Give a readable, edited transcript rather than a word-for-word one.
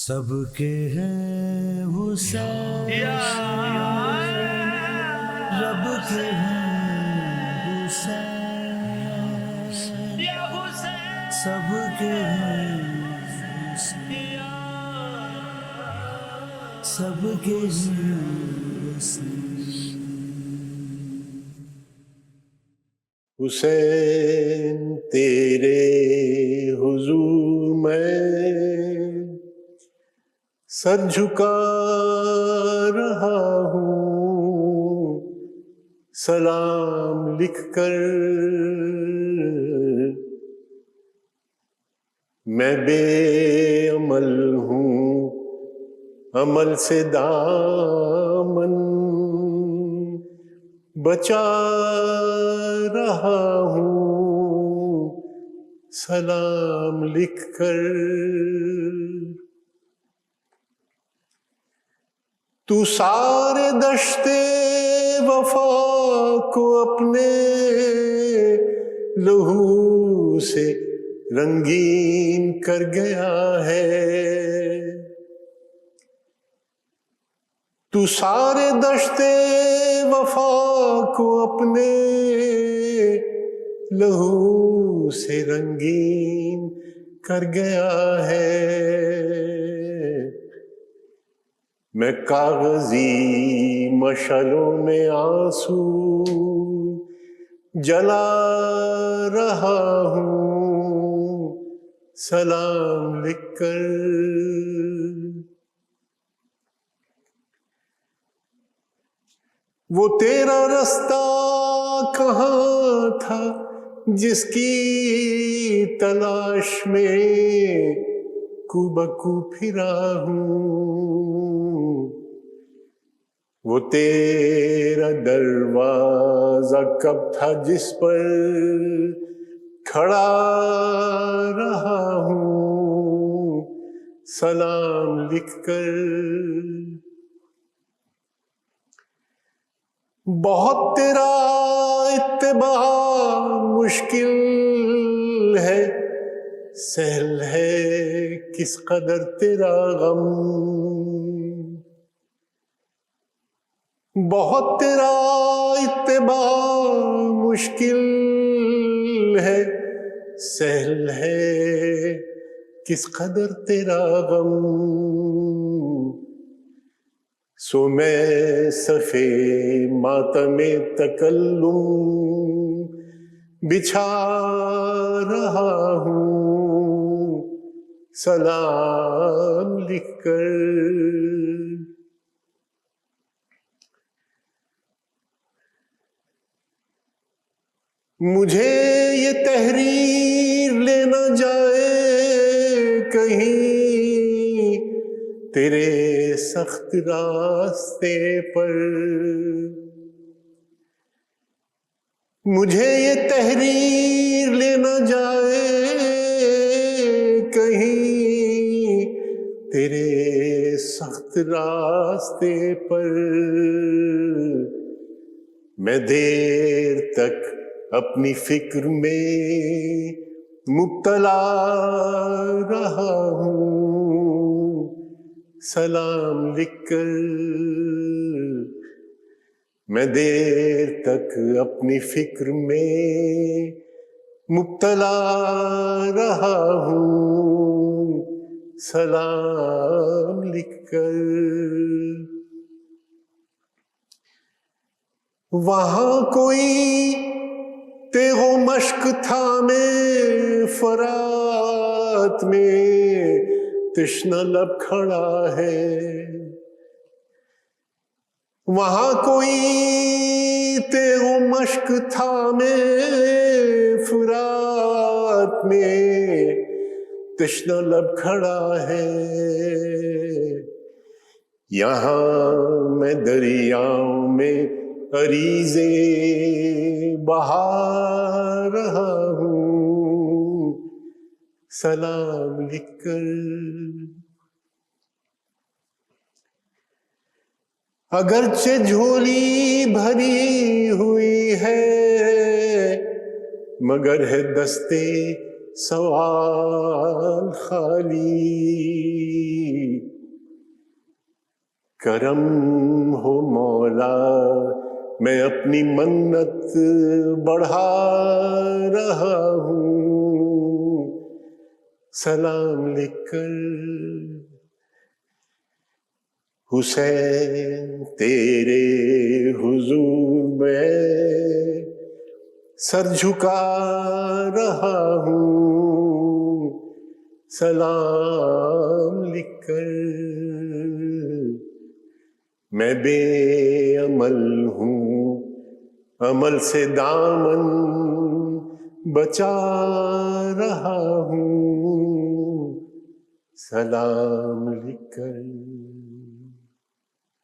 سب کے ہیں حسین، رب کے ہیں حسین، سب کے ہیں حسین، سب کے ہیں حسین۔ حسین تیرے حضور میں سر جھکا رہا ہوں، سلام لکھ کر میں بے عمل ہوں، عمل سے دامن بچا رہا ہوں، سلام لکھ کر۔ تو سارے دشتے وفا کو اپنے لہو سے رنگین کر گیا ہے، تو سارے دشتے وفا کو اپنے لہو سے رنگین کر گیا ہے۔ میں کاغذی مشعلوں میں آنسو جلا رہا ہوں، سلام لکھ کر۔ وہ تیرا رستہ کہاں تھا جس کی تلاش میں کو بکو پھرا ہوں، وہ تیرا دروازہ کب تھا جس پر کھڑا رہا ہوں، سلام لکھ کر۔ بہت تیرا اتباع مشکل ہے، سہل ہے کس قدر تیرا غم، بہت تیرا اتباع مشکل ہے، سہل ہے کس قدر تیرا غم، سو میں صفے ماتم تکلم بچھا رہا ہوں، سلام لکھ کر۔ مجھے یہ تحریر لینا جائے کہیں تیرے سخت راستے پر، مجھے یہ تحریر لینا جائے کہیں تیرے سخت راستے پر، میں دیر تک اپنی فکر میں مبتلا رہا ہوں، سلام لکھ کر۔ میں دیر تک اپنی فکر میں مبتلا رہا ہوں، سلام لکھ کر۔ وہاں کوئی تیغ و مشق تھامے فرات میں تشنہ لب کھڑا ہے، وہاں کوئی تیغ و مشق تھامے فرات میں تشنہ لب کھڑا ہے، یہاں میں دریاؤں میں عریضے بہا رہا ہوں، سلام لکھ کر۔ اگرچہ جھولی بھری ہوئی ہے مگر ہے دستے سوال خالی، کرم ہو مولا میں اپنی منت بڑھا رہا ہوں سلام لکھ کر حسین تیرے حضور میں سر جھکا رہا ہوں سلام لکھ کر میں بے عمل ہوں عمل سے دامن بچا رہا ہوں سلام لکھ کر